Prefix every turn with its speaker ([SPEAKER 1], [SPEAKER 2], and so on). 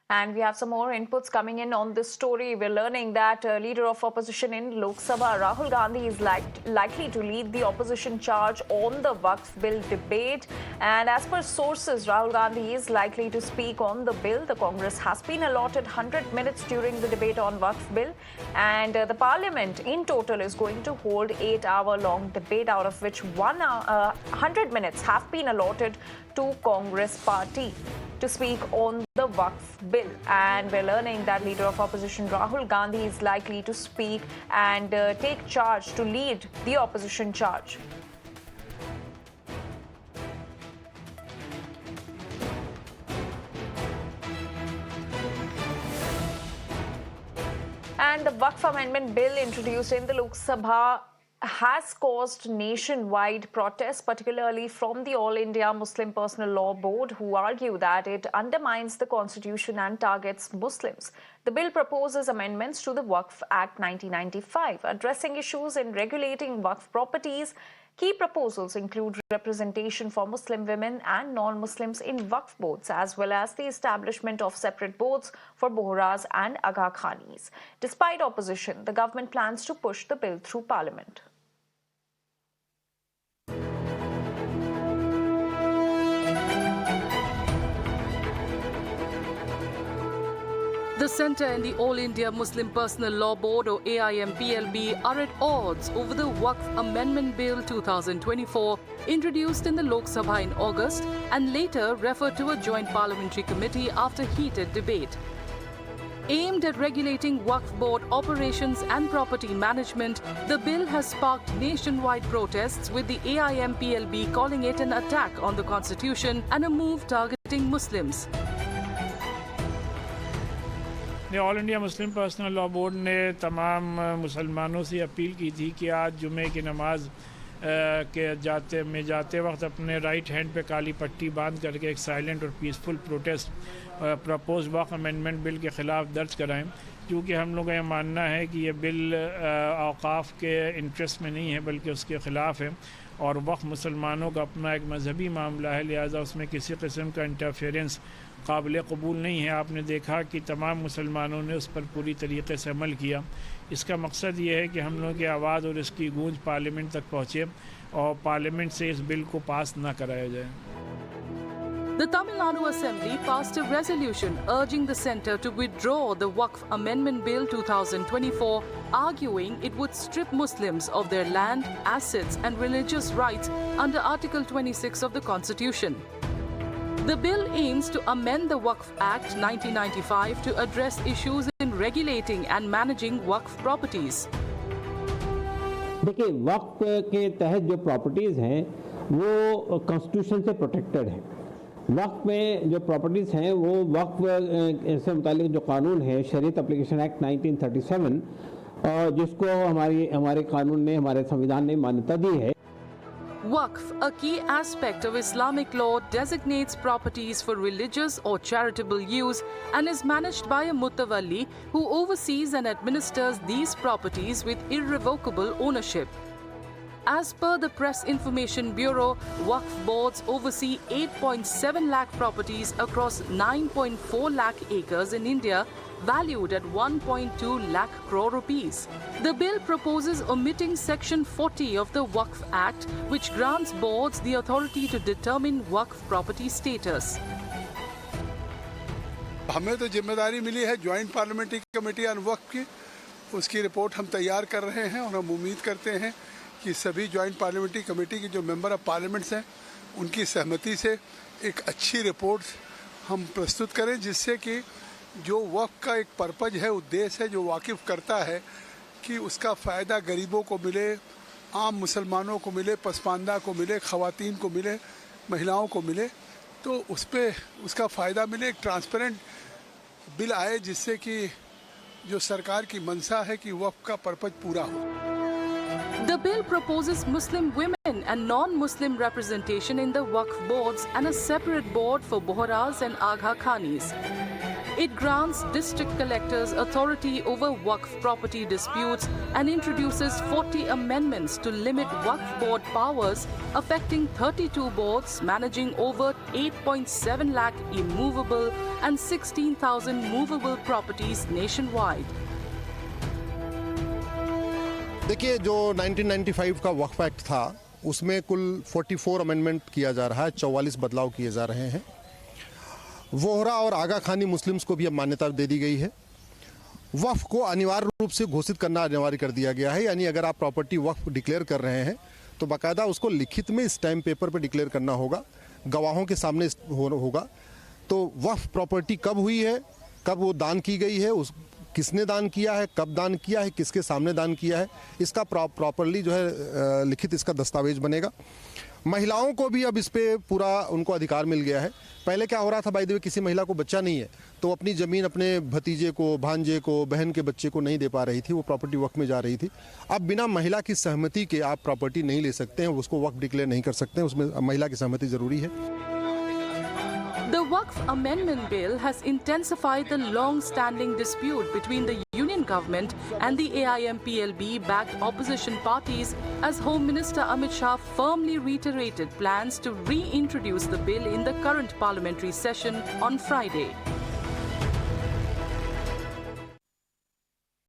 [SPEAKER 1] And we have some more inputs coming in on this story. We're learning that leader of opposition in Lok Sabha, Rahul Gandhi, is likely to lead the opposition charge on the Waqf bill debate. And as per sources, Rahul Gandhi is likely to speak on the bill. The Congress has been allotted 100 minutes during the debate on Waqf bill. And the parliament in total is going to hold 8-hour-long debate, out of which 100 minutes have been allotted to Congress party to speak on the Waqf bill. And we're learning that leader of opposition Rahul Gandhi is likely to speak and take charge to lead the opposition charge. And the Waqf Amendment Bill introduced in the Lok Sabha has caused nationwide protests, particularly from the All India Muslim Personal Law Board, who argue that it undermines the constitution and targets Muslims. The bill proposes amendments to the Waqf Act 1995, addressing issues in regulating Waqf properties. Key proposals include representation for Muslim women and non-Muslims in Waqf boards, as well as the establishment of separate boards for Bohras and Aga Khanis. Despite opposition, the government plans to push the bill through Parliament.
[SPEAKER 2] The Centre and the All India Muslim Personal Law Board, or AIMPLB, are at odds over the Waqf Amendment Bill 2024, introduced in the Lok Sabha in August and later referred to a joint parliamentary committee after heated debate. Aimed at regulating Waqf board operations and property management, the bill has sparked nationwide protests, with the AIMPLB calling it an attack on the constitution and a move targeting Muslims.
[SPEAKER 3] All India Muslim personal law board ने तमाम मुसलमानों से appeal की थी कि आज जुमे की नमाज के जाते वक्त अपने राइट हैंड पे काली पट्टी बांध करके एक साइलेंट और पीसफुल प्रोटेस्ट प्रपोज वक़्फ़ अमेंडमेंट बिल के ख़िलाफ़ दर्ज कराएं, क्योंकि हम लोग का यह मानना है कि ये बिल औक़ाफ़ के इंटरेस्ट में नहीं है बल्कि उसके ख़िलाफ़ है और वक़्फ़ मुसलमानों का अपना एक मजहबी मामला है, लिहाजा उसमें किसी किस्म का इंटरफेरेंस काबिल कबूल नहीं है। आपने देखा कि तमाम मुसलमानों ने उस पर पूरी तरीके से अमल किया। इसका मकसद ये है कि हम लोगों की आवाज़ और इसकी गूंज पार्लियामेंट तक पहुँचे और पार्लियामेंट से इस बिल को पास ना कराया जाए।
[SPEAKER 2] The Tamil Nadu Assembly passed a resolution urging the centre to withdraw the Waqf Amendment Bill 2024, arguing it would strip Muslims of their land, assets and religious rights under Article 26 of the Constitution. The bill aims to amend the Waqf Act 1995 to address issues in regulating and managing Waqf properties.
[SPEAKER 4] देखिए, वक्फ के तहत जो properties हैं वो constitution से protected हैं। वक्फ में जो प्रॉपर्टीज़ हैं वो वक्फ से मुतालिक जो कानून है, शरीयत एप्लीकेशन एक्ट 1937, जिसको हमारे कानून ने, हमारे संविधान ने मान्यता दी है।
[SPEAKER 2] Waqf, a key aspect of Islamic law, designates properties for religious or charitable use and is managed by a mutawalli who oversees and administers these properties with irrevocable ownership. As per the Press Information Bureau, Waqf boards oversee 8.7 lakh properties across 9.4 lakh acres in India, valued at 1.2 lakh crore rupees. The bill proposes omitting Section 40 of the Waqf Act, which grants boards the authority to determine Waqf property status.
[SPEAKER 5] हमें तो जिम्मेदारी मिली है joint parliamentary committee on वक्फ की, उसकी report हम तैयार कर रहे हैं और हम उम्मीद करते हैं कि सभी ज्वाइंट पार्लियामेंट्री कमेटी के जो मेंबर ऑफ पार्लियामेंट्स हैं उनकी सहमति से एक अच्छी रिपोर्ट हम प्रस्तुत करें, जिससे कि जो वक्फ का एक पर्पज है, उद्देश्य है, जो वाकिफ़ करता है कि उसका फ़ायदा गरीबों को मिले, आम मुसलमानों को मिले, पसमानदा को मिले, ख़वातीन को मिले, महिलाओं को मिले, तो उस पर उसका फ़ायदा मिले। एक ट्रांसपेरेंट बिल आए जिससे कि जो सरकार की मंशा है कि वक्फ का पर्पज पूरा हो।
[SPEAKER 2] The bill proposes Muslim women and non-Muslim representation in the Waqf boards and a separate board for Bohras and Aga Khanis. It grants district collectors authority over Waqf property disputes and introduces 40 amendments to limit Waqf board powers, affecting 32 boards managing over 8.7 lakh immovable and 16,000 movable properties nationwide.
[SPEAKER 6] देखिए, जो 1995 का वक्फ act था उसमें कुल 44 amendment किया जा रहा है, 44 बदलाव किए जा रहे हैं। वोहरा और आगा खानी मुस्लिम्स को भी अब मान्यता दे दी गई है। वक्फ को अनिवार्य रूप से घोषित करना अनिवार्य कर दिया गया है, यानी अगर आप प्रॉपर्टी वक्फ डिक्लेयर कर रहे हैं तो बाकायदा उसको लिखित में स्टैम्प पेपर पर डिक्लेयर करना होगा, गवाहों के सामने होगा। तो वक्फ प्रॉपर्टी कब हुई है, कब वो दान की गई है, उस किसने दान किया है, कब दान किया है, किसके सामने दान किया है, इसका प्रॉपरली जो है लिखित इसका दस्तावेज बनेगा। महिलाओं को भी अब इस पे पूरा उनको अधिकार मिल गया है। पहले क्या हो रहा था, बाय द वे, किसी महिला को बच्चा नहीं है तो अपनी ज़मीन अपने भतीजे को, भांजे को, बहन के बच्चे को नहीं दे पा रही थी, वो प्रॉपर्टी वक्फ में जा रही थी। अब बिना महिला की सहमति के आप प्रॉपर्टी नहीं ले सकते हैं, उसको वक्फ डिक्लेयर नहीं कर सकते हैं, उसमें महिला की सहमति ज़रूरी है।
[SPEAKER 2] The Waqf Amendment Bill has intensified the long-standing dispute between the Union government and the AIM-PLB-backed opposition parties, as Home Minister Amit Shah firmly reiterated plans to reintroduce the bill in the current parliamentary session on Friday.